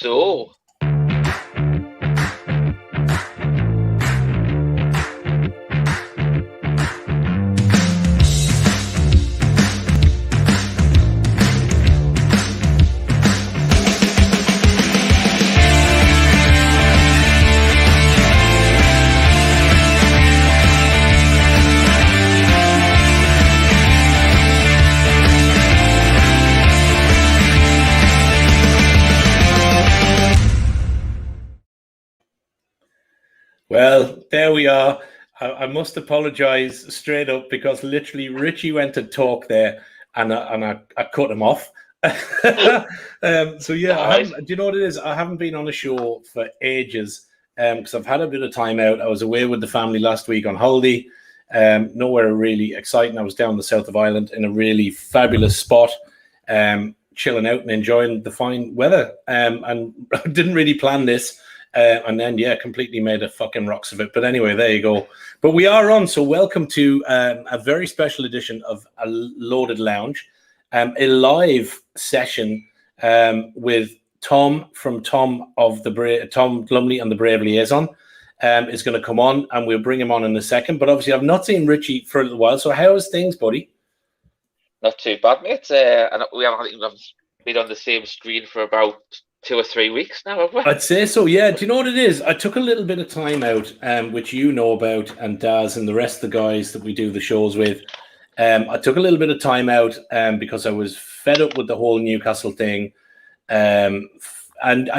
So, well, there we are. I must apologise straight up because literally Richie went to talk there and I cut him off. So yeah, do you know what it is? I haven't been on a show for ages because I've had a bit of time out. I was away with the family last week on holiday. Nowhere really exciting. I was down the south of Ireland in a really fabulous spot, chilling out and enjoying the fine weather. And I didn't really plan this. And then, completely made a fucking rocks of it. But anyway, there you go. But we are on. So welcome to a very special edition of A Loaded Lounge, a live session with Tom from Tom Lumley and the Brave Liaison is going to come on, and we'll bring him on in a second. But obviously, I've not seen Richie for a little while. So how is things, buddy? not too bad, mate. And we haven't been on the same screen for about 2 or 3 weeks now, have we? I'd say so, yeah. Do you know what it is? I took a little bit of time out, which you know about, and Daz and the rest of the guys that we do the shows with. I took a little bit of time out because I was fed up with the whole Newcastle thing and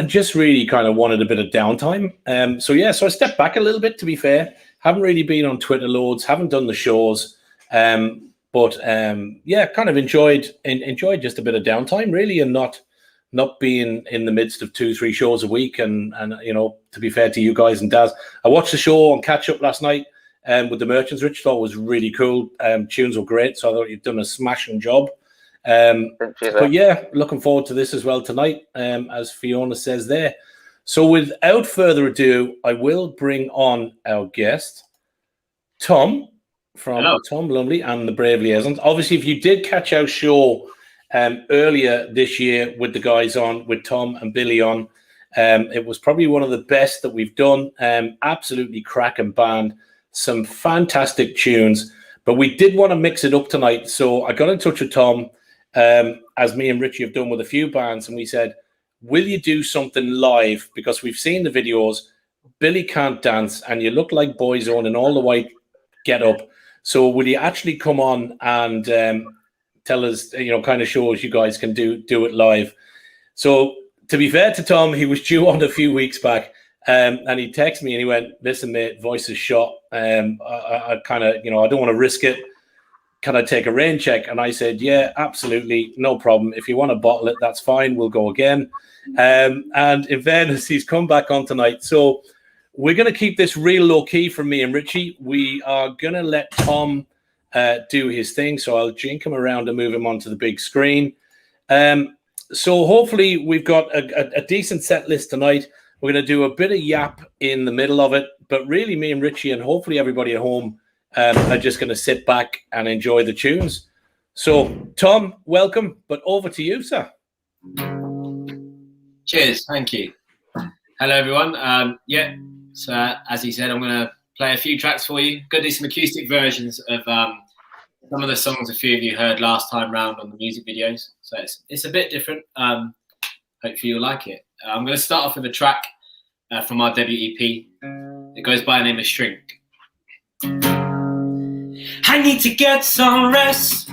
just really kind of wanted a bit of downtime. So I stepped back a little bit, to be fair. Haven't really been on Twitter loads, haven't done the shows. Kind of enjoyed just a bit of downtime, really, and not being in the midst of 2-3 shows a week. And to be fair to you guys and Daz, I watched the show on catch up last night with the Merchants. Rich thought it was really cool. Tunes were great, so I thought you'd done a smashing job. But yeah, looking forward to this as well tonight, as Fiona says there. So without further ado, I will bring on our guest, Tom from Tom Lumley and the Brave Liaisons. Obviously, if you did catch our show earlier this year with the guys on, with Tom and Billy on, it was probably one of the best that we've done. Absolutely cracking band, some fantastic tunes, but we did want to mix it up tonight. So I got in touch with Tom, as me and Richie have done with a few bands, and we said, will you do something live? Because we've seen the videos, Billy can't dance, and you look like Boyzone in all the white get up. So will you actually come on and tell us, kind of show us you guys can do it live? So to be fair to Tom, he was due on a few weeks back, and he texted me and he went, listen, mate, voice is shot. I kind of, I don't want to risk it. Can I take a rain check? And I said, yeah, absolutely. No problem. If you want to bottle it, that's fine. We'll go again. And in fairness, he's come back on tonight. So we're going to keep this real low key from me and Richie. We are going to let Tom do his thing. So I'll jink him around and move him onto the big screen. So hopefully we've got a decent set list tonight. We're going to do a bit of yap in the middle of it, but really me and Richie and hopefully everybody at home are just going to sit back and enjoy the tunes. So Tom, welcome, but over to you, sir. Cheers. Thank you. Hello, everyone. So as he said, I'm going to play a few tracks for you. Going to do some acoustic versions of some of the songs a few of you heard last time round on the music videos. So it's a bit different. Hopefully you'll like it. I'm going to start off with a track from our debut EP. It goes by the name of Shrink. I need to get some rest.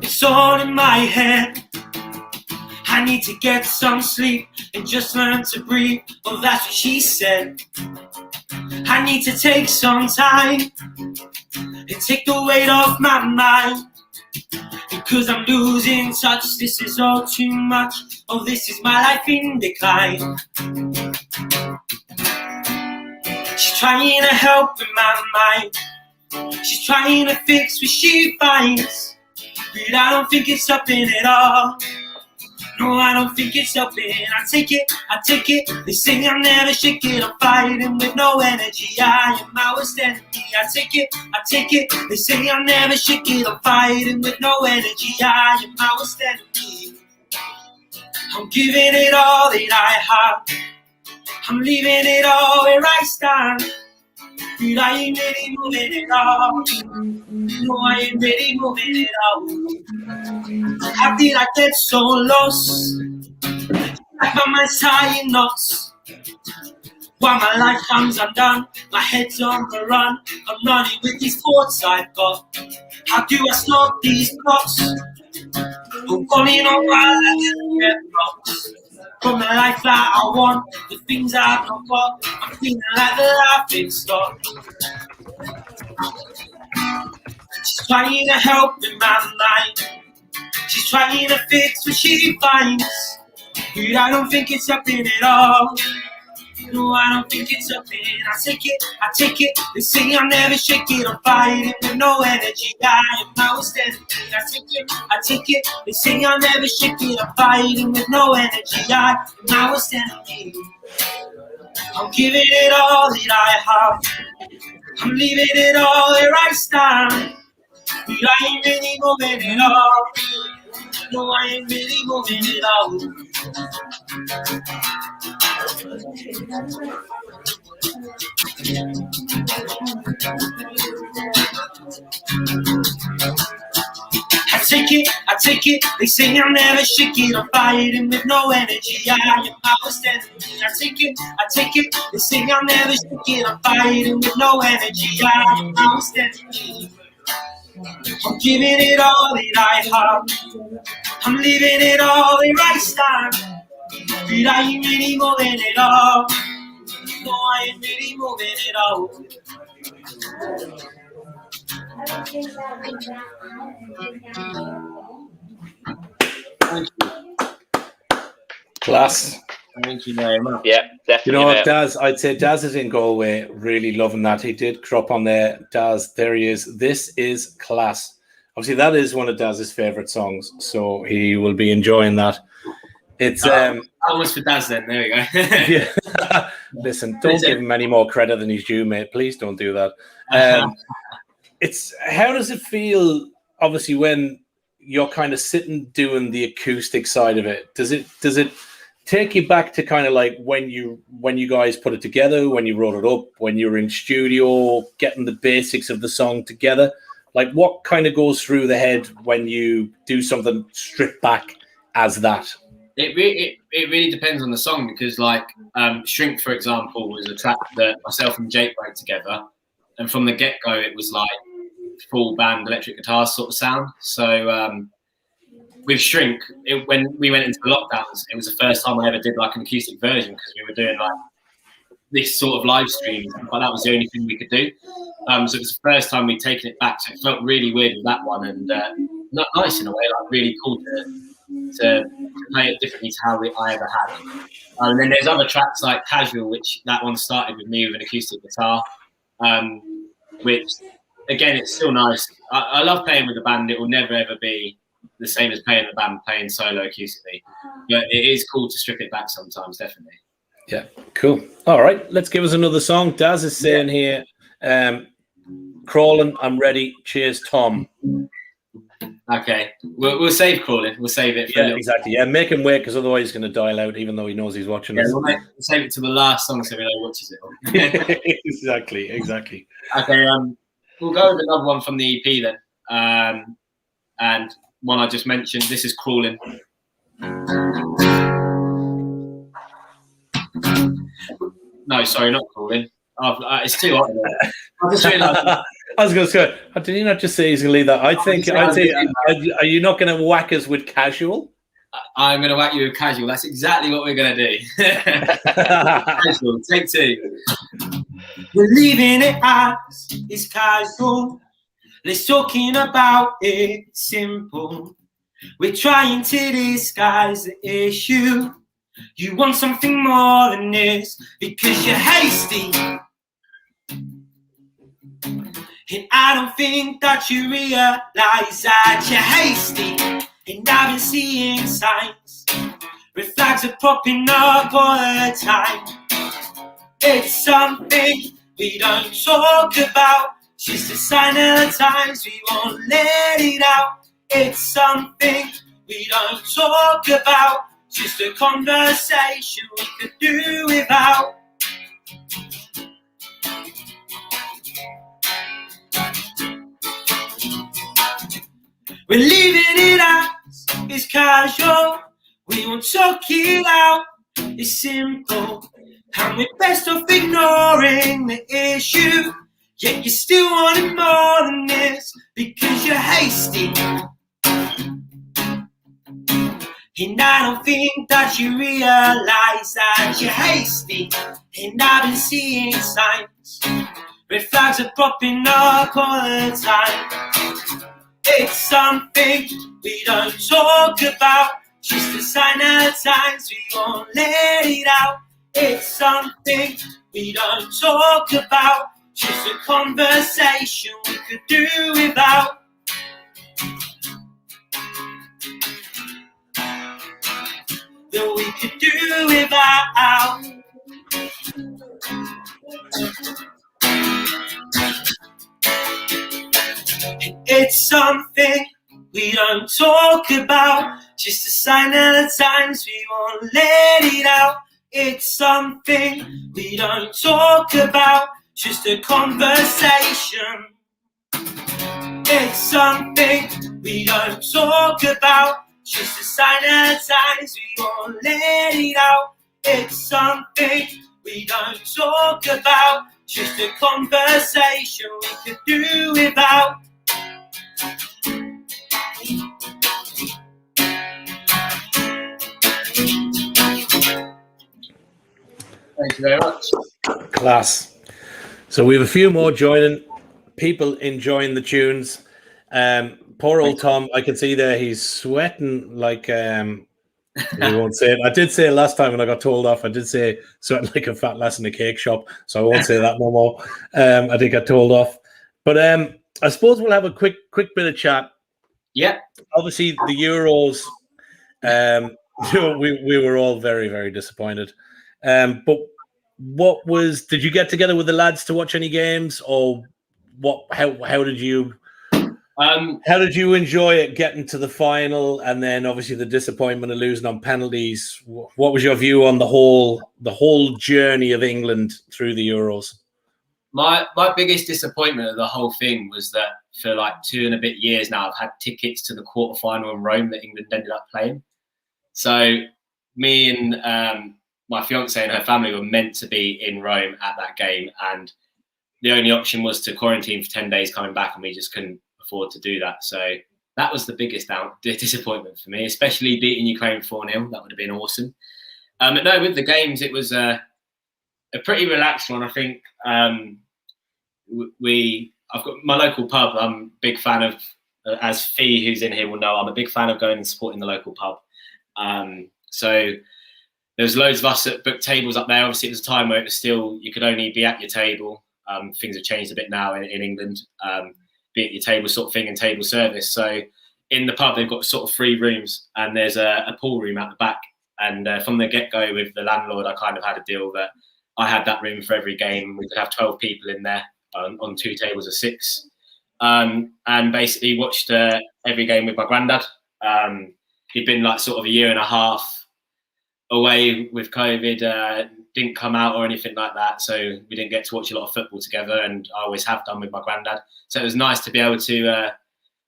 It's all in my head. I need to get some sleep and just learn to breathe. Well, that's what she said. I need to take some time and take the weight off my mind, because I'm losing touch. This is all too much. Oh, this is my life in decline. She's trying to help in my mind. She's trying to fix what she finds, but I don't think it's helping at all. No, I don't think it's helping. I take it. They say I'm never shaking. I'm fighting with no energy. I am my worst enemy. I take it. They say I'm never shaking. I'm fighting with no energy. I am my worst enemy. I'm giving it all that I have. I'm leaving it all where I stand. But I ain't really moving it all. No, I ain't really moving it all. How did I get so lost? Like my mind's tying knots. While my life comes undone, my head's on the run. I'm running with these thoughts I've got. How do I stop these plots? I'm falling on my life from the life that I want, the things I've not got. I'm feeling like the laughing stock. She's trying to help in my mind. She's trying to fix what she finds. But I don't think it's helping at all. No, I don't think it's something. I take it. They say I'll never shake it. I'm fighting with no energy. I am now standing. I take it. They say I'll never shake it. I'm fighting with no energy. I am now standing. I'm giving it all that I have. I'm leaving it all where I stand. But I ain't really moving it all. No, I ain't really moving it all. I take it. They say I'll never shake it. I'm fighting with no energy. I am always standing. I take it. They say I'll never shake it. I'm fighting with no energy. I am always standing. I'm giving it all that I have. I'm leaving it all where I stand. But I ain't really moving it all. No, I ain't really moving it all. Class. Thank you very much. Yeah, definitely. You know what, Daz? I'd say Daz is in Galway, really loving that. He did crop on there. Daz, there he is. This is class. Obviously, that is one of Daz's favourite songs, so he will be enjoying that. It's almost for Daz then. There we go. yeah. Listen, don't give him any more credit than he's due, mate. Please don't do that. It's how does it feel? Obviously, when you're kind of sitting doing the acoustic side of it, does it take you back to kind of like when you guys put it together, when you wrote it up, when you were in studio, getting the basics of the song together? Like, what kind of goes through the head when you do something stripped back as that? It really depends on the song, because like Shrink, for example, was a track that myself and Jake wrote together, and from the get-go it was like full band electric guitar sort of sound. So with Shrink, when we went into the lockdowns, it was the first time I ever did like an acoustic version, because we were doing like this sort of live stream, but that was the only thing we could do. So it was the first time we'd taken it back, so it felt really weird with that one, and not nice in a way, like really cool to play it differently to how I ever had. And then there's other tracks like Casual, which that one started with me with an acoustic guitar, which again, it's still nice. I love playing with the band. It will never ever be the same as playing the band playing solo acoustically, but it is cool to strip it back sometimes, definitely. Yeah, cool. All right, let's give us another song. Daz is saying here, Crawling, I'm ready. Cheers, Tom. Okay, we'll save Crawling. We'll save it for a little. Exactly. Yeah, make him wait, because otherwise he's going to dial out, even though he knows he's watching us. We'll save it to the last song so we know what is it. Exactly. Okay, we'll go with another one from the EP then, and one I just mentioned. This is Crawling. No, sorry, not Crawling. It's too hot. I just realised. I was going to say, did he not just say he's going to leave that? I'd say, are you not going to whack us with Casual? I'm going to whack you with Casual. That's exactly what we're going to do. Casual, take two. We're leaving it as it's casual. Let's talking about it simple. We're trying to disguise the issue. You want something more than this because you're hasty. And I don't think that you realize that you're hasty. And I've been seeing signs. Red flags are popping up all the time. It's something we don't talk about. Just a sign of the times we won't let it out. It's something we don't talk about. just a conversation we could do without. We're leaving it as it's casual. We won't talk it out. It's simple, and we're best off ignoring the issue. Yet you still want it more than this because you're hasty. And I don't think that you realize that you're hasty. And I've been seeing signs. Red flags are popping up all the time. It's something we don't talk about. Just a sign of times we won't let it out. It's something we don't talk about. Just a conversation we could do without. That we could do without. It's something we don't talk about. Just a sign of the times we won't let it out. It's something we don't talk about. Just a conversation. It's something we don't talk about. Just a sign of the times we won't let it out. It's something we don't talk about. Just a conversation we could do without. Thank you very much. Class. So we have a few more joining. People enjoying the tunes. Poor old Tom, I can see there he's sweating like we won't say it. I did say it last time when I got told off. I did say sweating like a fat lass in a cake shop, so I won't say that no more. I did get told off. But I suppose we'll have a quick bit of chat. Yeah. Obviously the Euros, we were all very, very disappointed. But did you get together with the lads to watch any games, or what? How did you enjoy it getting to the final, and then obviously the disappointment of losing on penalties? What was your view on the whole journey of England through the Euros? My biggest disappointment of the whole thing was that for like 2 and a bit years now, I've had tickets to the quarterfinal in Rome that England ended up playing. So me and my fiance and her family were meant to be in Rome at that game, and the only option was to quarantine for 10 days coming back, and we just couldn't afford to do that. So that was the biggest disappointment for me, especially beating Ukraine 4-0. That would have been awesome. But no, with the games, it was a pretty relaxed one. I think I've got my local pub. I'm a big fan of, as Fee, who's in here, will know, I'm a big fan of going and supporting the local pub. So there's loads of us that booked tables up there. Obviously, it was a time where it was still, you could only be at your table. Things have changed a bit now in England. Be at your table sort of thing and table service. So in the pub, they've got sort of 3 rooms, and there's a pool room at the back. And from the get-go with the landlord, I kind of had a deal that I had that room for every game. We could have 12 people in there on 2 tables of 6. And basically watched every game with my granddad. He'd been like sort of a year and a half away with COVID, didn't come out or anything like that, so we didn't get to watch a lot of football together, and I always have done with my granddad. So it was nice to be able to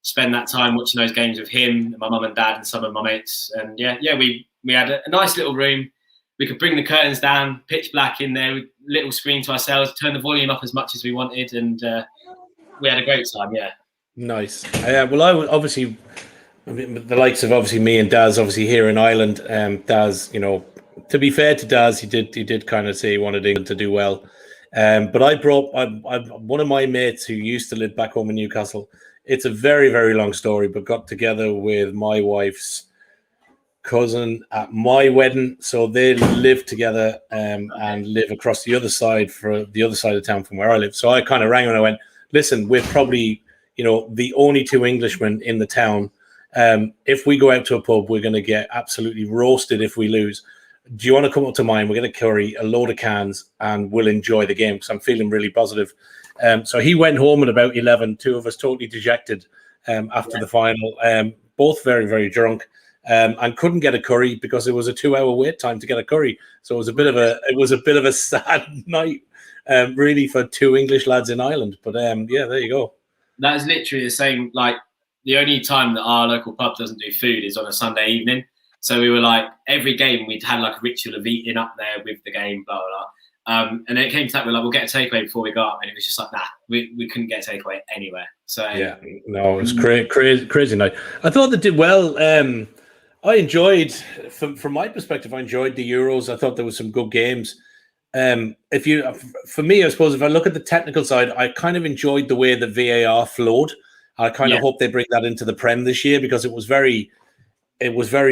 spend that time watching those games with him, my mum and dad, and some of my mates. And we had a nice little room. We could bring the curtains down, pitch black in there, with little screen to ourselves, turn the volume up as much as we wanted, and we had a great time. Yeah. Nice. Well, I would obviously. I mean, the likes of obviously me and Daz, obviously here in Ireland. Daz, you know, to be fair to Daz, he did kind of say he wanted England to do well. But I one of my mates who used to live back home in Newcastle. It's a very, very long story, but got together with my wife's cousin at my wedding. So they live together and live across the other side of town from where I live. So I kind of rang him and I went, listen, we're probably, you know, the only 2 Englishmen in the town. If we go out to a pub, we're going to get absolutely roasted if we lose. Do you want to come up to mine? We're going to carry a load of cans and we'll enjoy the game because I'm feeling really positive. So he went home at about 11, 2 of us totally dejected after the final, both very, very drunk. and couldn't get a curry because it was a 2-hour wait time to get a curry. So it was a bit of a sad night, really, for two English lads in Ireland. But yeah, there you go. That is literally the same. Like, the only time that our local pub doesn't do food is on a Sunday evening. So we were like, every game we'd had like a ritual of eating up there with the game, blah, blah, blah. And then it came to that, we're like, we'll get a takeaway before we go up. And it was just like, nah, we couldn't get a takeaway anywhere. So yeah, no, it was crazy night. I thought they did well. I enjoyed, from my perspective, I enjoyed the Euros. I thought there was some good games. For me, I suppose, if I look at the technical side, I kind of enjoyed the way the VAR flowed. I kind of hope they bring that into the Prem this year, because it was very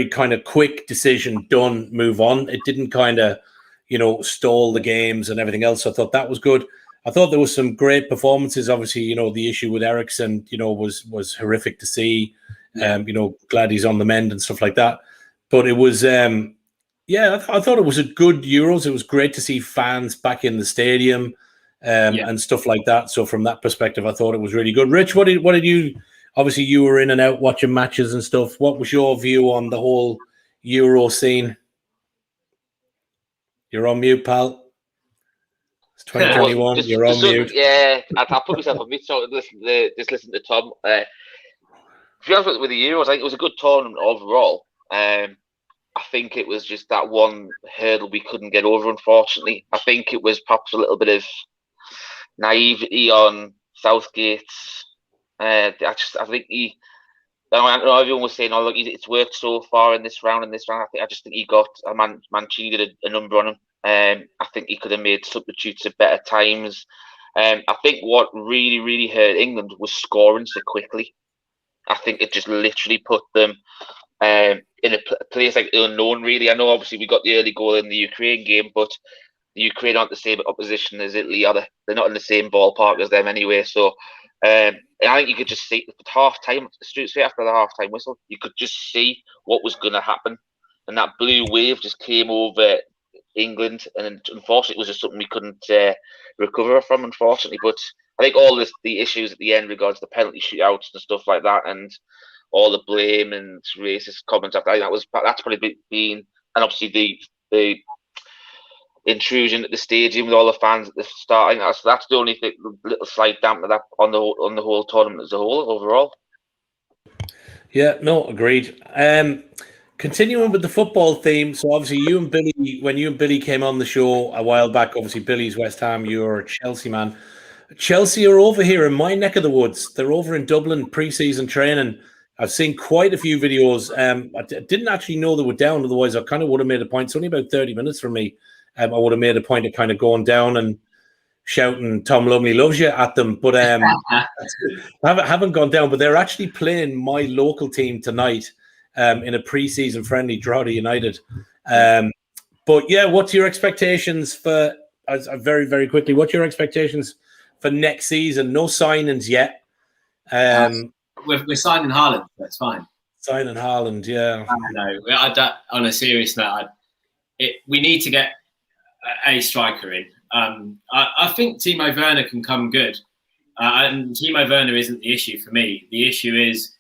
kind of quick decision, done, move on. It didn't kind of, stall the games and everything else. So I thought that was good. I thought there was some great performances. Obviously, the issue with Ericsson, was horrific to see. Glad he's on the mend and stuff like that. But it was, I thought it was a good Euros. It was great to see fans back in the stadium and stuff like that. So from that perspective, I thought it was really good. Rich, what did you? Obviously, you were in and out watching matches and stuff. What was your view on the whole Euro scene? You're on mute, pal. It's 2021. You're on mute. Yeah, I'll put myself on mute so just listen to Tom. To be honest with the Euros, I think it was a good tournament overall. I think it was just that one hurdle we couldn't get over, unfortunately. I think it was perhaps a little bit of naivety on Southgate's. I think I know everyone was saying, "Oh, look, it's worked so far in this round." I just think he got Mancini did a number on him. I think he could have made substitutes at better times. I think what really, really hurt England was scoring so quickly. I think it just literally put them in a place like unknown, really. I know obviously we got the early goal in the Ukraine game, but the Ukraine aren't the same opposition as Italy, are they? They're not in the same ballpark as them anyway. So I think you could just see at half time, straight after the half time whistle, you could just see what was going to happen. And that blue wave just came over England. And unfortunately, it was just something we couldn't recover from, unfortunately. But I think all the issues at the end regards to the penalty shootouts and stuff like that, and all the blame and racist comments, I think that's probably been, and obviously the intrusion at the stadium with all the fans at the start. That's the only thing, little slight damper that on the whole tournament as a whole overall. Yeah, no, agreed. Continuing with the football theme, so obviously when you and Billy came on the show a while back, obviously Billy's West Ham, you're a Chelsea man. Chelsea are over here in my neck of the woods. They're over in Dublin pre-season training. I've seen quite a few videos. I didn't actually know they were down, otherwise I kind of would have made a point. It's only about 30 minutes from me. I would have made a point of kind of going down and shouting "Tom Lumley loves you" at them, but haven't gone down. But they're actually playing my local team tonight in a pre-season friendly, Drogheda United. But yeah, what's your expectations for? Very, very quickly, what's your expectations for next season? No signings yet. We're signing Haaland. That's fine. Signing Haaland, yeah. No, on a serious note, we need to get a striker in. I think Timo Werner can come good, and Timo Werner isn't the issue for me. The issue is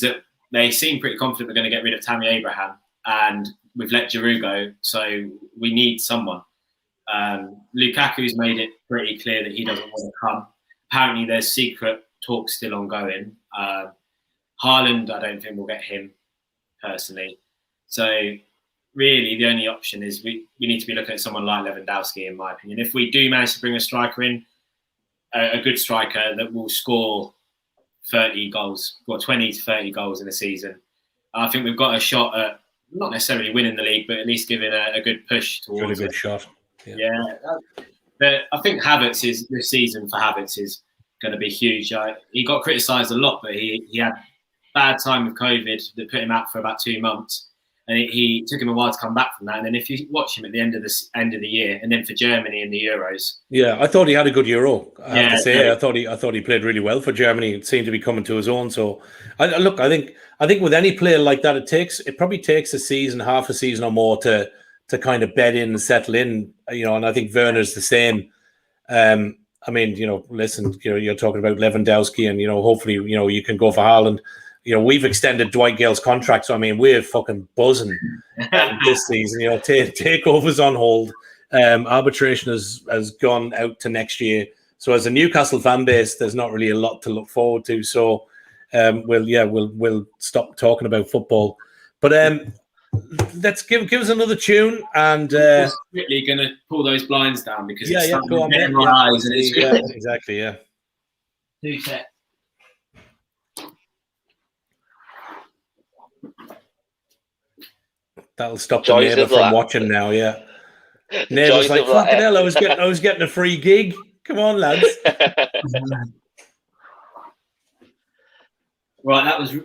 that they seem pretty confident we're going to get rid of Tammy Abraham, and we've let Giroud go, so we need someone. Lukaku's made it pretty clear that he doesn't want to come. Apparently, there's secret talks still ongoing. Haaland, I don't think we'll get him personally. So really, the only option is we need to be looking at someone like Lewandowski, in my opinion. If we do manage to bring a striker in, a good striker that will score 30 goals, or 20 to 30 goals in a season, I think we've got a shot at not necessarily winning the league, but at least giving a good push towards really good shot. Yeah. But I think this season for Havertz is going to be huge. He got criticised a lot, but he had bad time with COVID that put him out for about 2 months. And he took him a while to come back from that. And then if you watch him at the end of the year, and then for Germany in the Euros, I thought he had a good Euro. I have to say, I thought he played really well for Germany. It seemed to be coming to his own. So, I think with any player like that, it probably takes a season, half a season or more to kind of bed in and settle in. And I think Werner's the same. Listen, you're talking about Lewandowski, and hopefully, you can go for Haaland. we've extended Dwight Gale's contract, so I mean, we're fucking buzzing this season. Takeover's on hold. Arbitration has gone out to next year. So as a Newcastle fan base, there's not really a lot to look forward to. So we'll stop talking about football. But let's give us another tune, and we're strictly going to pull those blinds down because it's go on, in my eyes, and it's exactly, yeah. 2 sets. That'll stop the neighbour from watching now, yeah. Neighbour's like, fucking hell, I was getting a free gig. Come on, lads. Right, that was...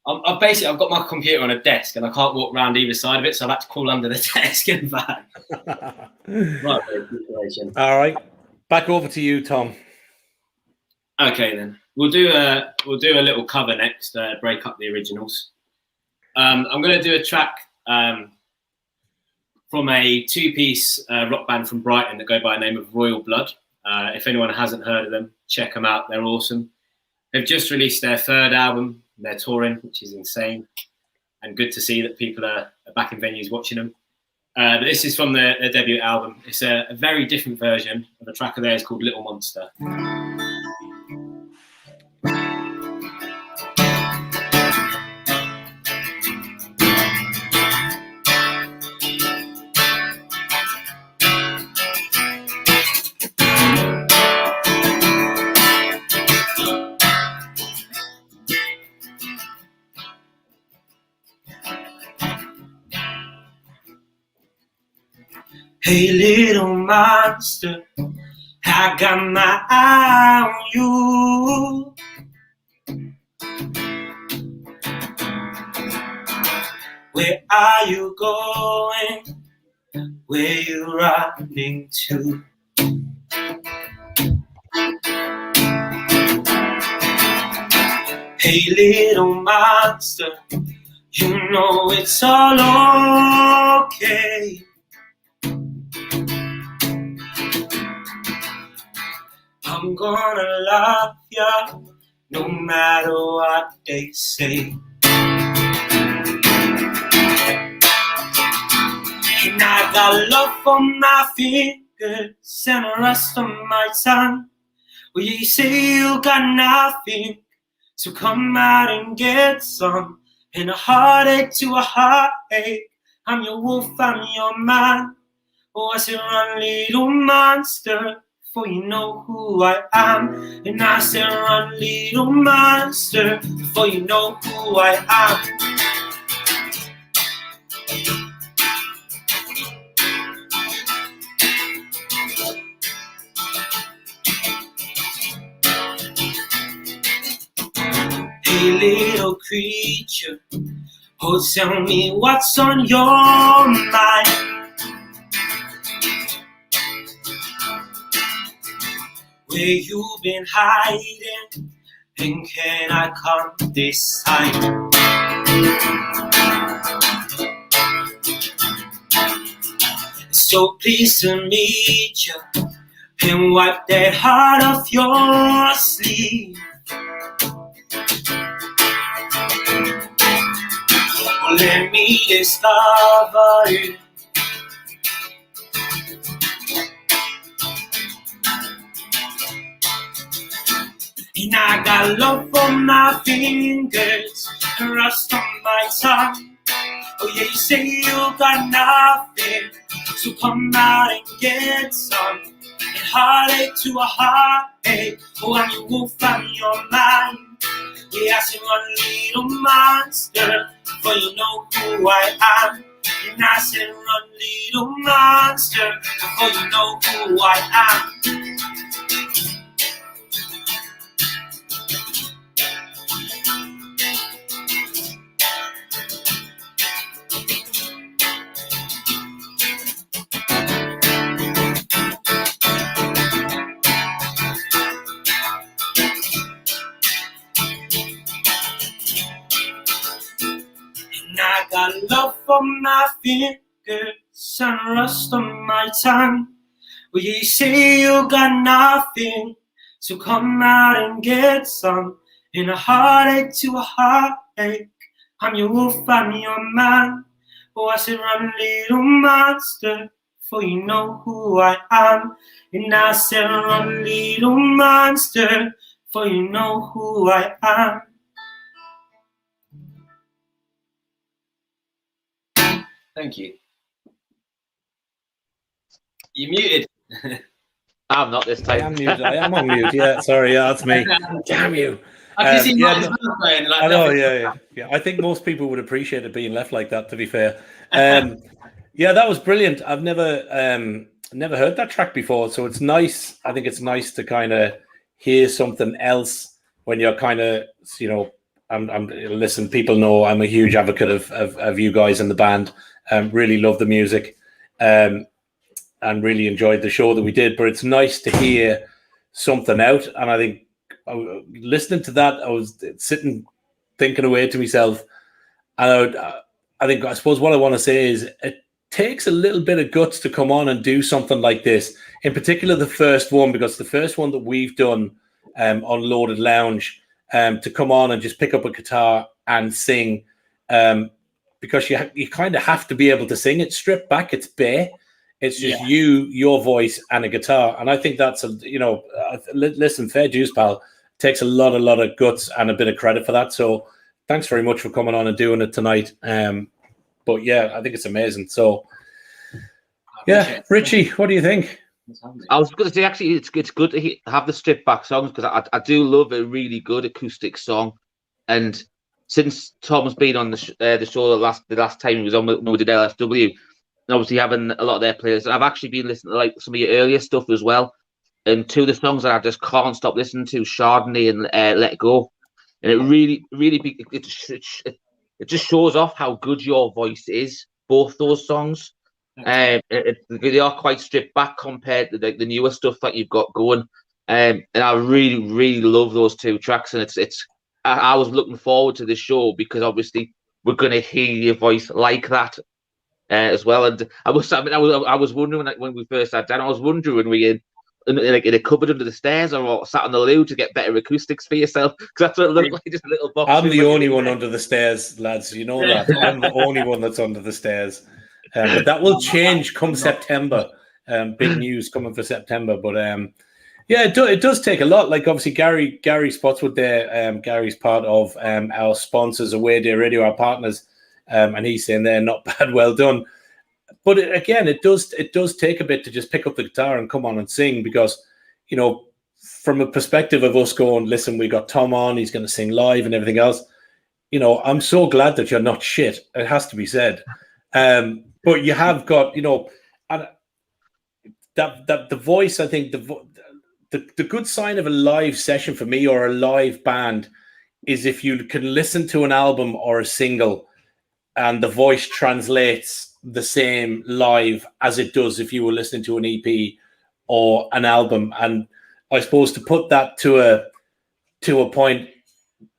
I've got my computer on a desk and I can't walk around either side of it, so I've had to crawl under the desk and back. Right, situation. All right. Back over to you, Tom. Okay, then. We'll do a little cover next, break up the originals. I'm going to do a track from a 2-piece rock band from Brighton that go by the name of Royal Blood. If anyone hasn't heard of them, check them out. They're awesome. They've just released their 3rd album. They're touring, which is insane. And good to see that people are back in venues watching them. But this is from their debut album. It's a very different version of a track of theirs called Little Monster. Hey, little monster, I got my eye on you. Where are you going? Where you running to? Hey, little monster, you know it's all okay. I'm gonna love ya, no matter what they say. And I got love on my fingers and the rest of my tongue. Well, you say you got nothing, so come out and get some. And a heartache to a heartache, I'm your wolf, I'm your man. Oh, I say run, little monster, for you know who I am. And I say run, little monster, for you know who I am. Hey, little creature, oh, tell me what's on your mind. Where you been hiding, and can I come this time? So pleased to meet you, and wipe that heart off your sleeve. Let me discover you. And I got love on my fingers and rust on my tongue. Oh yeah, you say you got nothing, so come out and get some. And heartache to a heartache, oh I'm your wolf, I'm your man. Yeah, I say run, little monster, for you know who I am. And I said run, little monster, for you know who I am. I got love on my fingers and rust on my tongue. Well, you say you got nothing, so come out and get some. In a heartache to a heartache, I'm your wolf, I'm your man. Oh, I said, run, little monster, for you know who I am. And I said, run, little monster, for you know who I am. Thank you. You muted. I'm not this I time. am muted. I am on mute. Yeah, sorry, yeah, that's me. Damn you. I can see yeah, Martin's mouth going like I know, nothing. yeah. I think most people would appreciate it being left like that, to be fair. Yeah, that was brilliant. I've never heard that track before, so it's nice. I think it's nice to kind of hear something else when you're kind of, you know, I'm listen, people know I'm a huge advocate of you guys in the band. Really love the music. And really enjoyed the show that we did, but it's nice to hear something out. And I think listening to that, I was sitting thinking away to myself. And I suppose what I want to say is it takes a little bit of guts to come on and do something like this. In particular, the first one, because the first one that we've done on Loaded Lounge, to come on and just pick up a guitar and sing, because you kind of have to be able to sing it stripped back. It's bare. It's just your voice, and a guitar. And I think that's listen, fair dues, pal. It takes a lot of guts and a bit of credit for that. So thanks very much for coming on and doing it tonight. But yeah, I think it's amazing. So yeah, Richie, what do you think? I was going to say, actually, it's good to have the stripped back songs, because I do love a really good acoustic song. And since Tom's been on the show the last time he was on when we did LFW, and obviously having a lot of their players, I've actually been listening to like some of your earlier stuff as well. And two of the songs that I just can't stop listening to, Chardonnay and Let Go. And it really it just shows off how good your voice is, both those songs. They are quite stripped back compared to the newer stuff that you've got going. And I really love those two tracks. And I was looking forward to this show, because obviously we're going to hear your voice like that as well. And I was wondering when we first sat down, I was wondering when we in a cupboard under the stairs or sat on the loo to get better acoustics for yourself, because that's what it looked like, just a little box. I'm the only one under the stairs, lads. You know that. I'm the only one that's under the stairs. But that will change come September. Big news coming for September. But yeah, it does take a lot. Like obviously Gary Spotswood there. Gary's part of our sponsors, Away Day Radio, our partners, and he's saying they're not bad. Well done. But again, it does take a bit to just pick up the guitar and come on and sing, because, you know, from a perspective of us going, listen, we got Tom on, he's going to sing live and everything else. You know, I'm so glad that you're not shit. It has to be said. But you have got, you know, and that the voice, I think the good sign of a live session for me, or a live band, is if you can listen to an album or a single and the voice translates the same live as it does if you were listening to an EP or an album. And I suppose to put that to a point,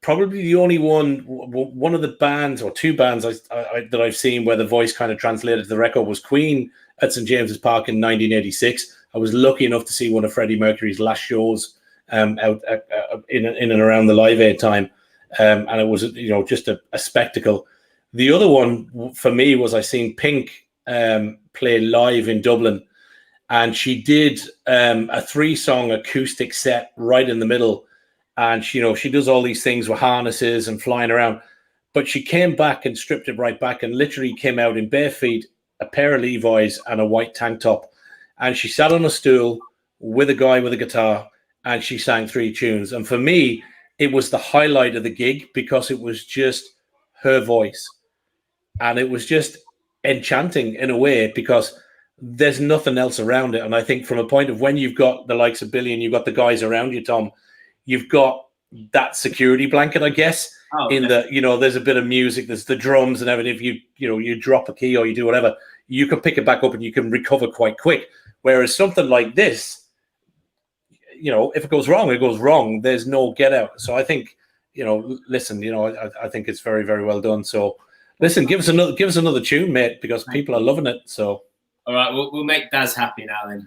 probably the only one of the bands or two bands that I've seen where the voice kind of translated to the record was Queen at St. James's Park in 1986. I was lucky enough to see one of Freddie Mercury's last shows out in and around the Live Aid time, and it was, you know, just a spectacle. The other one for me was I seen Pink play live in Dublin, and she did a 3-song acoustic set right in the middle. And she does all these things with harnesses and flying around, but she came back and stripped it right back and literally came out in bare feet, a pair of Levi's and a white tank top. And she sat on a stool with a guy with a guitar and she sang 3 tunes. And for me, it was the highlight of the gig, because it was just her voice. And it was just enchanting in a way, because there's nothing else around it. And I think from a point of when you've got the likes of Billy and you've got the guys around you, Tom, you've got that security blanket, I guess, there's a bit of music, there's the drums and everything. If you drop a key or you do whatever, you can pick it back up and you can recover quite quick. Whereas something like this, if it goes wrong, it goes wrong. There's no get out. So I think, listen, I think it's very, very well done. So listen, give us another tune, mate, because people are loving it. So all right, we'll make Daz happy now then.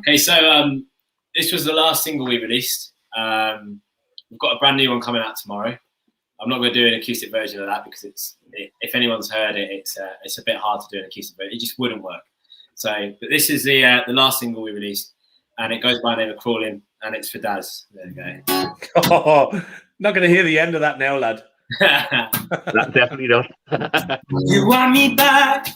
Okay, so this was the last single we released. We've got a brand new one coming out tomorrow. I'm not going to do an acoustic version of that because if anyone's heard it, it's a bit hard to do an acoustic version. It just wouldn't work. So, but this is the last single we released, and it goes by the name of Crawling, and it's for Daz. There you go. Oh, not going to hear the end of that now, lad. That's definitely not. You want me back,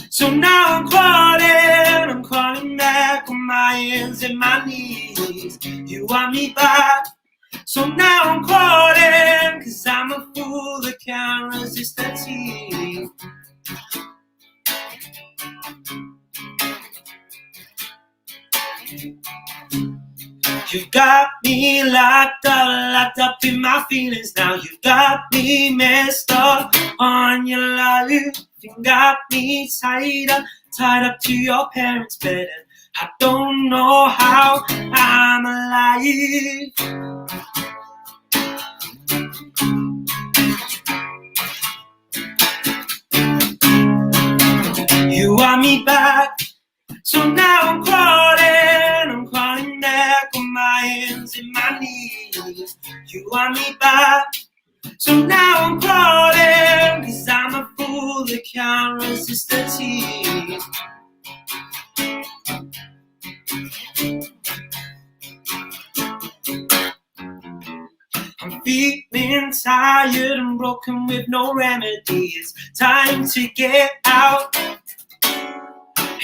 so now I'm crawling back on my hands and my knees. You want me back, so now I'm crawling, 'cause I'm a fool that can't resist the tease. You've got me locked up in my feelings now. You've got me messed up on your life. You got me tied up to your parents' bed. And I don't know how I'm alive. You want me back, so now I'm crawling back on my hands and my knees. You want me back, so now I'm crawling, 'cause I'm a fool that can't resist the tease. I'm feeling tired and broken with no remedy. It's time to get out.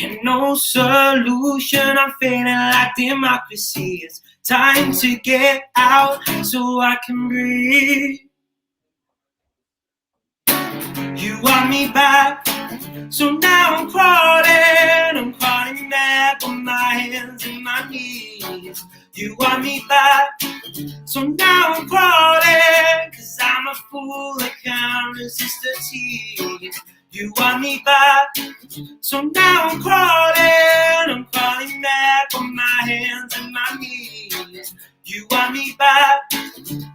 And no solution, I'm feeling like democracy. It's time to get out so I can breathe. You want me back, so now I'm crawling back on my hands and my knees. You want me back, so now I'm crawling, 'cause I'm a fool that can't resist the tease. You want me back, so now I'm crawling back on my hands and my knees. You want me back,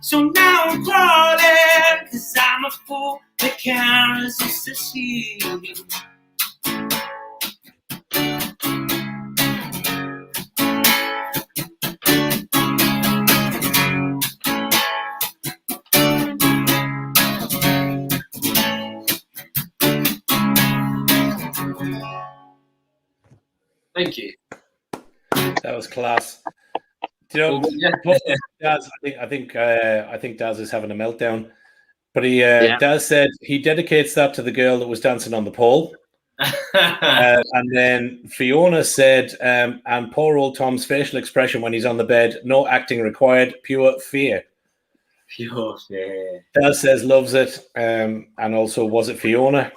so now I'm crawling, 'cause I'm a fool that can't resist the tease. Thank you. That was class. Do you know, Daz, I think Daz is having a meltdown. But Daz said he dedicates that to the girl that was dancing on the pole. And then Fiona said, and poor old Tom's facial expression when he's on the bed, no acting required, pure fear. Pure fear. Daz says loves it. And also, was it Fiona?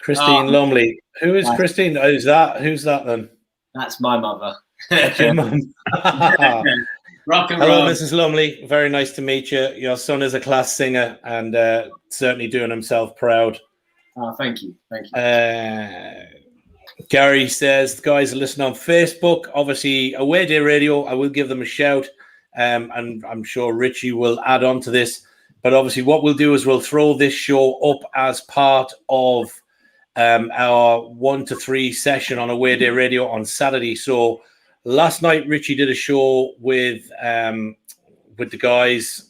Christine Lumley. Who is Christine? Who's that then? That's my mother. That's your mum. Rock and Hello, roll. Mrs. Lumley. Very nice to meet you. Your son is a class singer and certainly doing himself proud. Oh, thank you. Thank you. Gary says the guys are listening on Facebook. Obviously, Away Day Radio. I will give them a shout. And I'm sure Richie will add on to this. But obviously, what we'll do is we'll throw this show up as part of our 1 to 3 session on Away Day Radio on Saturday. So last night, Richie did a show with the guys.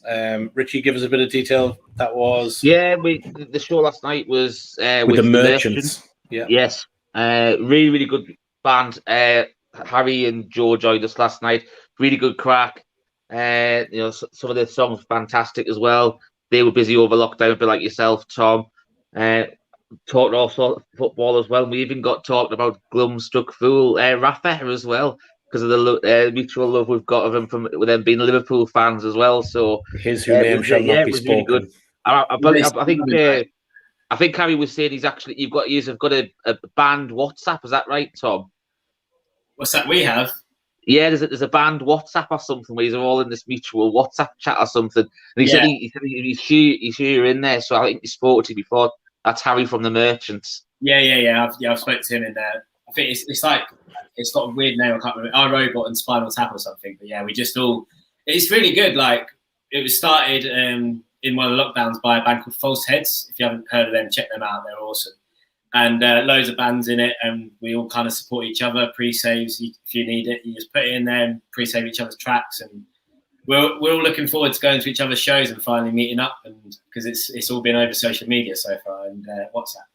Richie, give us a bit of detail. That was the show last night was with the Merchants. Yeah. Yes, really, really good band. Harry and Joe joined us last night. Really good crack. Some of their songs fantastic as well. They were busy over lockdown, a bit like yourself, Tom. Talked also football as well. We even got talking about Glumstruck Fool, Rafa as well, because of the mutual love we've got of him with them being Liverpool fans as well. So his name shall not be spoken. Really good. I think Harry was saying you've got a band WhatsApp. Is that right, Tom? What's that we have? Yeah, there's a band WhatsApp or something where you're all in this mutual WhatsApp chat or something. And he said he's sure you're in there. So I think he spoke to you before. That's Harry from the Merchants. Yeah. I've spoken to him in there. I think it's like it's got a weird name. I can't remember. Our Robot and Spinal Tap or something. But yeah, we just all. It's really good. Like it was started in one of the lockdowns by a band called False Heads. If you haven't heard of them, check them out. They're awesome. and loads of bands in it, and we all kind of support each other. Pre-saves, if you need it, you just put it in there and pre-save each other's tracks, and we're all looking forward to going to each other's shows and finally meeting up, and because it's all been over social media so far and WhatsApp.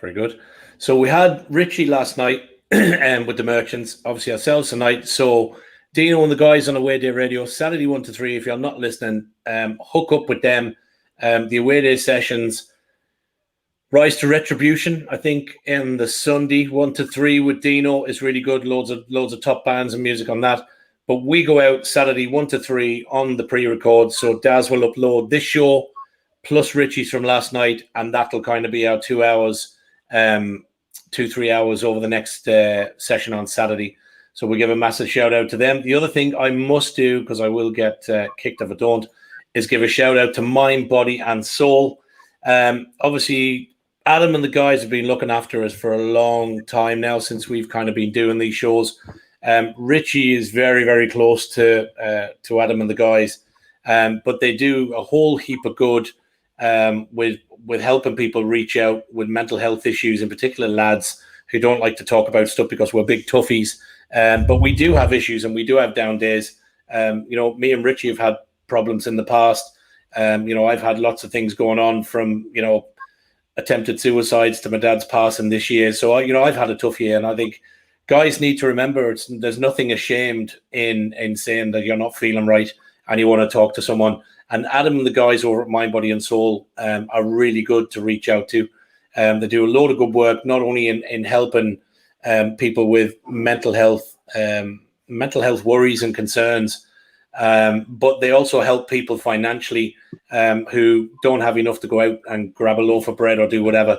Very good. So we had Richie last night with the Merchants, obviously ourselves tonight. So Dino and the guys on Away Day Radio, Saturday 1 to 3. If you're not listening, hook up with them. The Away Day sessions, Rise to Retribution, I think, in the Sunday 1 to 3 with Dino is really good. Loads of top bands and music on that. But we go out Saturday 1 to 3 on the pre-record. So Daz will upload this show plus Richie's from last night, and that'll kind of be our 2 hours, 2-3 hours over the next session on Saturday. So we give a massive shout out to them. The other thing I must do, because I will get kicked if I don't, is give a shout out to Mind, Body and Soul. Obviously, Adam and the guys have been looking after us for a long time now since we've kind of been doing these shows. Richie is very, very close to Adam and the guys, but they do a whole heap of good with helping people reach out with mental health issues, in particular lads who don't like to talk about stuff because we're big toughies. But we do have issues and we do have down days. Me and Richie have had problems in the past. I've had lots of things going on from, attempted suicides to my dad's passing this year. So, I've had a tough year, and I think guys need to remember there's nothing ashamed in saying that you're not feeling right and you want to talk to someone. And Adam and the guys over at Mind, Body and Soul are really good to reach out to. They do a load of good work, not only in helping people with mental health worries and concerns, but they also help people financially who don't have enough to go out and grab a loaf of bread or do whatever.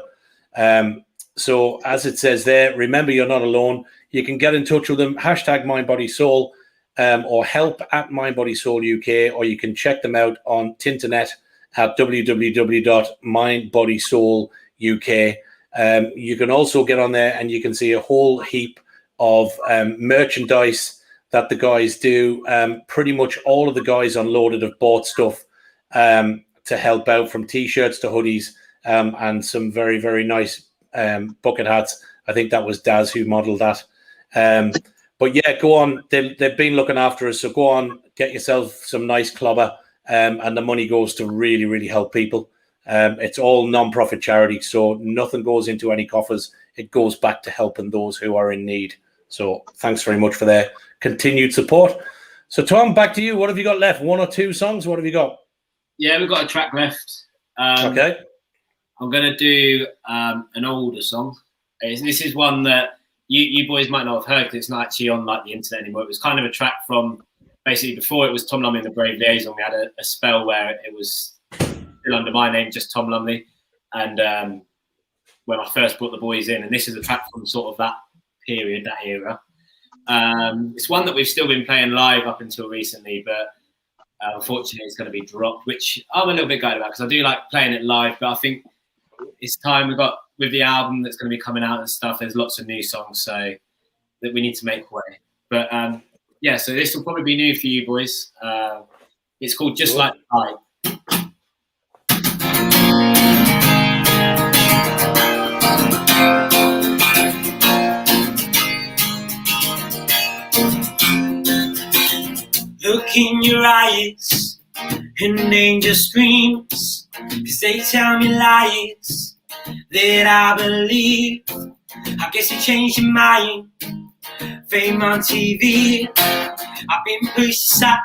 So as it says there, remember you're not alone. You can get in touch with them, hashtag MindBodySoul, or help at MindBodySoul UK, or you can check them out on Tinternet at www.mindbodysoul.uk. You can also get on there and you can see a whole heap of merchandise that the guys do. Pretty much all of the guys unloaded have bought stuff to help out, from T-shirts to hoodies, and some very, very nice bucket hats. I think that was Daz who modelled that. But yeah, go on. They've been looking after us. So go on, get yourself some nice clobber, and the money goes to really, really help people. It's all non-profit charity, so nothing goes into any coffers. It goes back to helping those who are in need. So thanks very much for their continued support. So Tom, back to you. What have you got left? 1 or 2 songs? What have you got? Yeah, we've got a track left. Okay. I'm going to do an older song. This is one that you boys might not have heard because it's not actually on the internet anymore. It was kind of a track from basically before it was Tom Lumley and the Brave Liaison. We had a spell where it was still under my name, just Tom Lumley. And when I first brought the boys in, and this is a track from sort of that period, that era. It's one that we've still been playing live up until recently, but unfortunately it's going to be dropped, which I'm a little bit gutted about because I do like playing it live, but I think it's time. We've got, with the album that's going to be coming out and stuff, there's lots of new songs, so that we need to make way. But yeah, so this will probably be new for you boys. It's called Just Like Light. Look in your eyes and danger screams, 'cause they tell me lies that I believe. I guess you changed your mind. Fame on TV, I've been pushed aside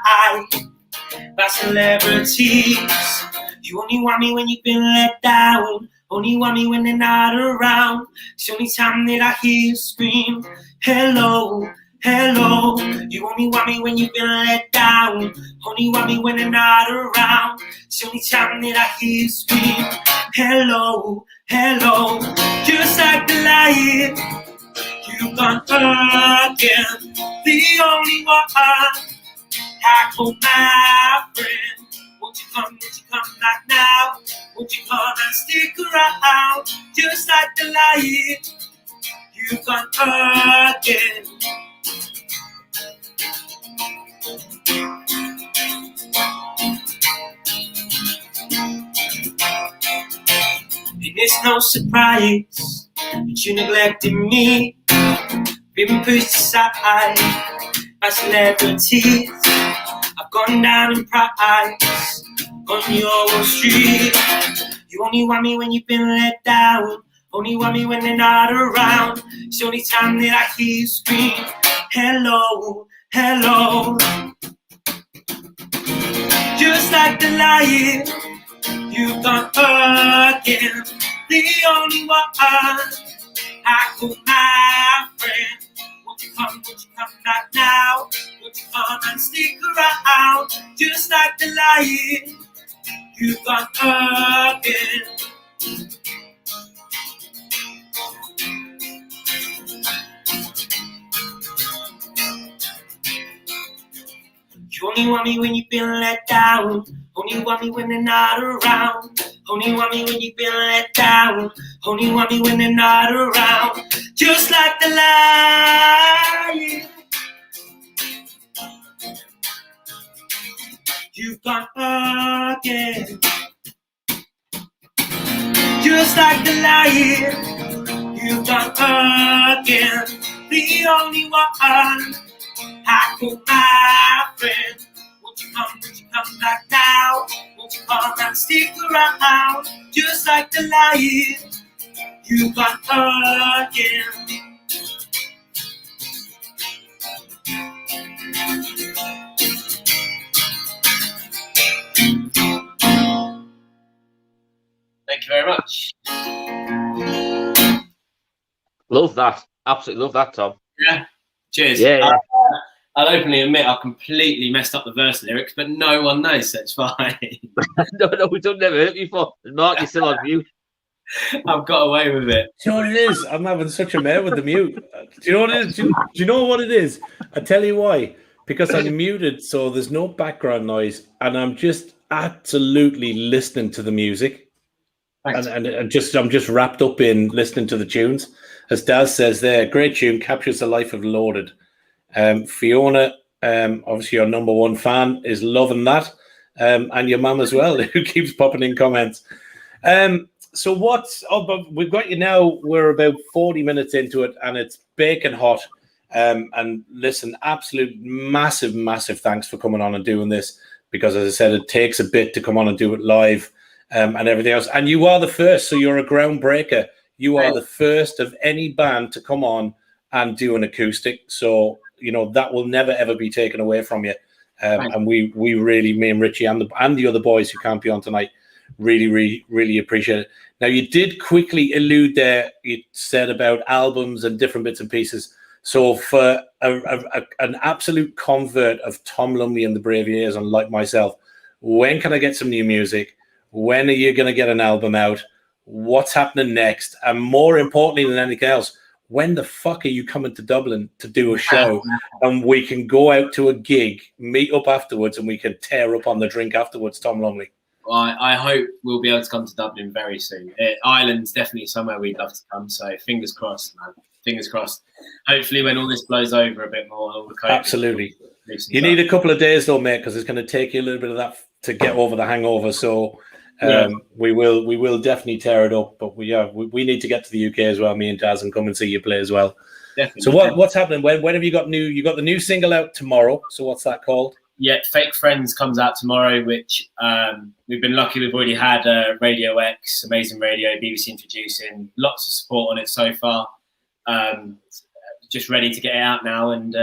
by celebrities. You only want me when you've been let down, only want me when they're not around. It's the only time that I hear you scream, hello, hello. You only want me when you've been let down, only want me when they're not around. It's the only time that I hear you scream, hello, hello. Just like the light, you've gone again. The only one I call my friend. Won't you come back now? Won't you come and stick around? Just like the light, you've gone again. And it's no surprise that you neglected me, been pushed aside by celebrities. I've gone down in price on your Wall Street. You only want me when you've been let down, only want me when they're not around. It's the only time that I hear you scream, hello, hello. Just like the lion, you've gone again. The only one I call my friend. Won't you come back now? Won't you come and stick around? Just like the lion, you've gone again. You only want me when you've been let down, only want me when they're not around. Only want me when you've been let down, only want me when they're not around. Just like the lion, you've gone again. Just like the lion, you've gone again. The only one I call my friend. Won't you come back now? Won't you come and stick around? Just like the lion, you've gone again. Thank you very much. Love that. Absolutely love that, Tom. Yeah. Cheers. Yeah. I'll openly admit I completely messed up the verse lyrics, but no one knows, so it's fine. No, we've done never heard before. Mark, you're still on mute. I've got away with it. Do you know what it is? I'm having such a mare with the mute. Do you know what it is? Do you know what it is? I tell you why. Because I'm muted, so there's no background noise, and I'm just absolutely listening to the music. Thanks. And I'm just wrapped up in listening to the tunes. As Daz says there, great tune, captures the life of Loaded. Fiona, obviously your number one fan, is loving that. And your mum as well, who keeps popping in comments. So but we've got you now. We're about 40 minutes into it, and it's baking hot. And listen, absolute massive thanks for coming on and doing this, because as I said, it takes a bit to come on and do it live and everything else. And you are the first, so you're a groundbreaker. You are the first of any band to come on and do an acoustic. So, you know, that will never, ever be taken away from you. And we really, me and Richie and the other boys who can't be on tonight, really appreciate it. Now, you did quickly allude there, you said about albums and different bits and pieces. So for an absolute convert of Tom Lumley and the Brave Liaison like myself, when can I get some new music? When are you going to get an album out? What's happening next? And more importantly than anything else, when the fuck are you coming to Dublin to do a show and we can go out to a gig, meet up afterwards, and we can tear up on the drink afterwards, Tom Lumley? Well, I hope we'll be able to come to Dublin very soon. Ireland's definitely somewhere we'd love to come, so fingers crossed, man. Fingers crossed. Hopefully when all this blows over a bit more, all the COVID absolutely. You need a couple of days though, mate, because it's going to take you a little bit of that to get over the hangover. So we will definitely tear it up. But we need to get to the UK as well, me and Daz, and come and see you play as well. Definitely. So what's happening? When have you got new? You got the new single out tomorrow. So what's that called? Yeah, Fake Friends comes out tomorrow, which we've been lucky. We've already had Radio X, Amazing Radio, BBC introducing, lots of support on it so far. Just ready to get it out now, and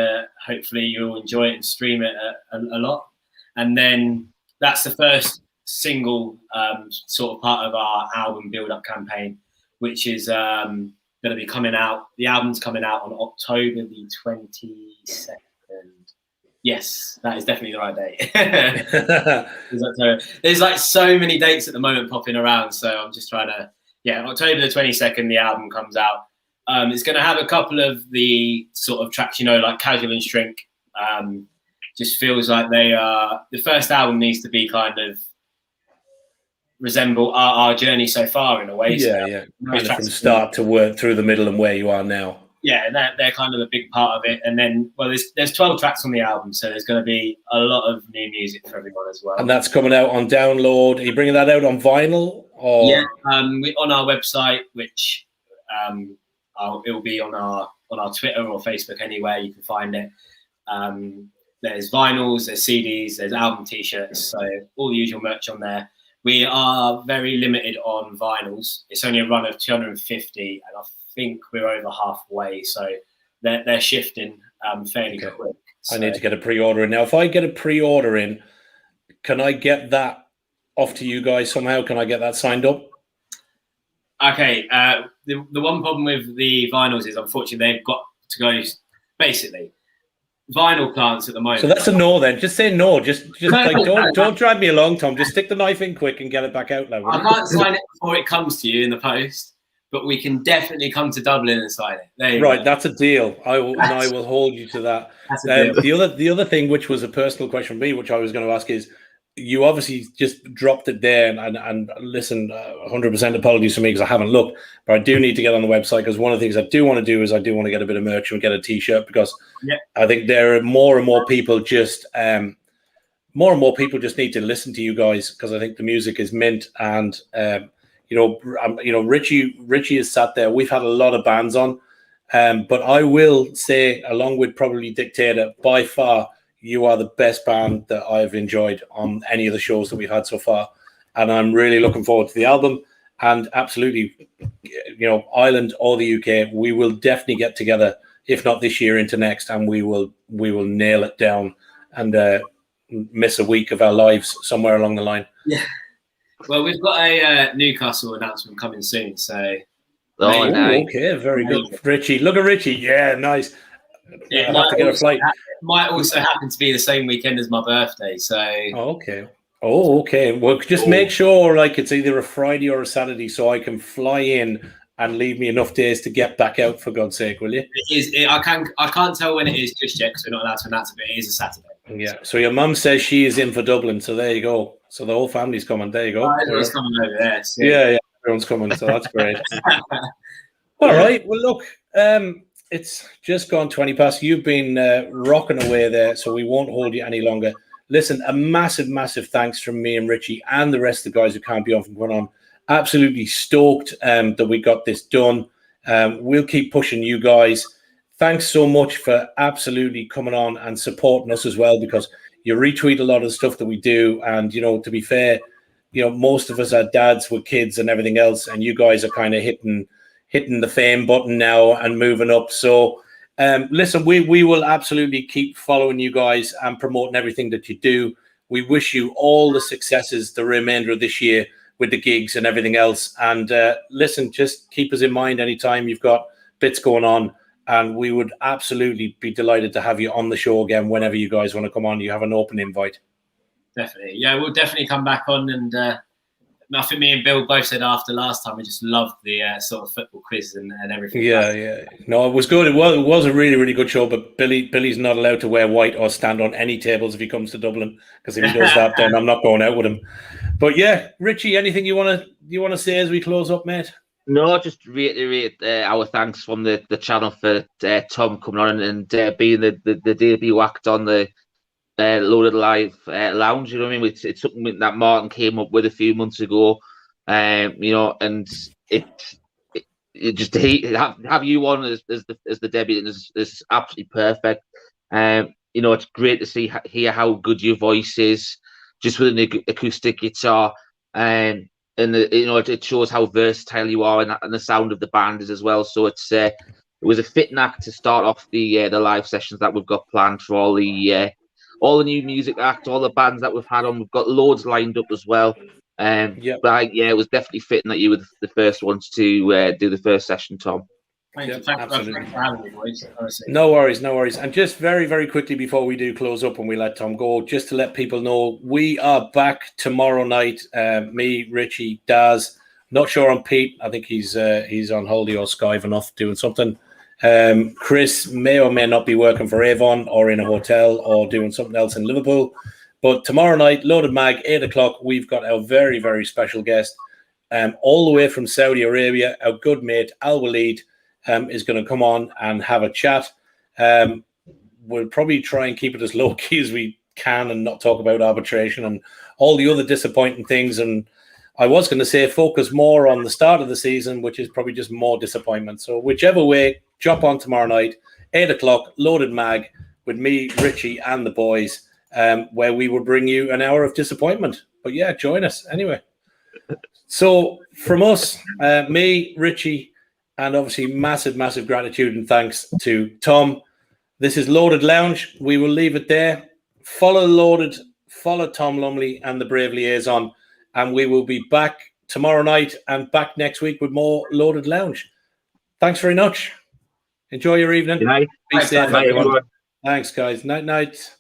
hopefully you'll enjoy it and stream it a lot. And then that's the first single sort of part of our album build-up campaign, which is going to be coming out. The album's coming out on October the 22nd. Yes, that is definitely the right date. There's like so many dates at the moment popping around, so I'm just trying to, October the 22nd, the album comes out. It's going to have a couple of the sort of tracks, like Casual and Shrink. Just feels like the first album needs to be kind of resemble our journey so far in a way. Yeah. Kind of from start to work through the middle and where you are now. yeah, they're kind of a big part of it. And then, well, there's 12 tracks on the album, so there's going to be a lot of new music for everyone as well. And that's coming out on download. Are you bringing that out on vinyl? Or? Yeah, on our website, which it will be on our Twitter or Facebook anywhere. You can find it. There's vinyls, there's CDs, there's album T-shirts, so all the usual merch on there. We are very limited on vinyls. It's only a run of 250, and I think we're over halfway, so they're shifting fairly quick. So. I need to get a pre-order in. Now, if I get a pre-order in, can I get that off to you guys somehow? Can I get that signed up? Okay. The one problem with the vinyls is, unfortunately, they've got to go, basically, vinyl plants at the moment. So that's a no then. Just say no. Just like don't drag me along, Tom. Just stick the knife in quick and get it back out now. I can't sign it before it comes to you in the post, but we can definitely come to Dublin and sign it. Right, that's a deal. I will hold you to that. The other thing, which was a personal question from me, which I was going to ask, is you obviously just dropped it there, and listen, 100% apologies for me because I haven't looked, but I do need to get on the website, because one of the things I do want to do is I do want to get a bit of merch and get a T-shirt, because I think there are more and more people just need to listen to you guys, because I think the music is mint, and Richie is sat there. We've had a lot of bands on, but I will say, along with probably Dictator, by far, you are the best band that I've enjoyed on any of the shows that we've had so far. And I'm really looking forward to the album. And absolutely, Ireland or the UK, we will definitely get together, if not this year, into next, and we will nail it down and miss a week of our lives somewhere along the line. Yeah. Well, we've got a Newcastle announcement coming soon, so... Okay, very good. Richie, look at Richie. Yeah, nice. Yeah, I'll have to get a flight. Might also happen to be the same weekend as my birthday, so... Okay. Well, just make sure it's either a Friday or a Saturday, so I can fly in and leave me enough days to get back out, for God's sake, will you? I can't tell when it is just yet, because we're not allowed to announce it, but it is a Saturday. Yeah, so your mum says she is in for Dublin, so there you go. So the whole family's coming. There you go. Everyone's coming over there. So. Yeah, everyone's coming, so that's great. All right, well, look, it's just gone 20 past. You've been rocking away there, so we won't hold you any longer. Listen, a massive, massive thanks from me and Richie and the rest of the guys who can't be on from going on. Absolutely stoked that we got this done. We'll keep pushing you guys. Thanks so much for absolutely coming on and supporting us as well, because you retweet a lot of the stuff that we do. And, to be fair, most of us are dads with kids and everything else, and you guys are kind of hitting the fame button now and moving up. So listen, we will absolutely keep following you guys and promoting everything that you do. We wish you all the successes the remainder of this year with the gigs and everything else. And listen, just keep us in mind anytime you've got bits going on, and we would absolutely be delighted to have you on the show again whenever you guys want to come on. You have an open invite. Definitely. Yeah, we'll definitely come back on. And I think me and Bill both said after last time, we just loved the sort of football quiz and everything. Yeah. No, it was good. It was a really, really good show, but Billy's not allowed to wear white or stand on any tables if he comes to Dublin, because if he does that, then I'm not going out with him. But yeah, Richie, anything you want to say as we close up, mate? No, just reiterate our thanks from the channel for Tom coming on and being the debut act on the Loaded Live Lounge. You know what I mean? It's something that Martin came up with a few months ago, and it just to have you on as the debut is absolutely perfect. It's great to hear how good your voice is, just with an acoustic guitar, and it shows how versatile you are, and the sound of the band is as well. So it was a fitting act to start off the live sessions that we've got planned for all the new music acts, all the bands that we've had on. We've got loads lined up as well. But it was definitely fitting that you were the first ones to do the first session, Tom. Thanks for having me, boys. No worries. And just very, very quickly before we do close up and we let Tom go, just to let people know, we are back tomorrow night. Me, Richie, Daz. Not sure on Pete. I think he's on holiday or skiving off doing something. Chris may or may not be working for Avon or in a hotel or doing something else in Liverpool. But tomorrow night, Loaded Mag, 8 o'clock, we've got our very, very special guest all the way from Saudi Arabia, our good mate, Al Walid. is going to come on and have a chat. We'll probably try and keep it as low key as we can and not talk about arbitration and all the other disappointing things. And I was going to say focus more on the start of the season, which is probably just more disappointment. So whichever way, jump on tomorrow night, 8 o'clock, Loaded Mag with me, Richie, and the boys, where we will bring you an hour of disappointment. But yeah, join us anyway. So from us, me, Richie, and obviously massive, massive gratitude and thanks to Tom. This is Loaded Lounge. We will leave it there. Follow Loaded, follow Tom Lumley and the Brave Liaison, and we will be back tomorrow night and back next week with more Loaded Lounge. Thanks very much. Enjoy your evening. Good night. Be safe, Bye, everyone. everyone. Thanks, guys. Night, night.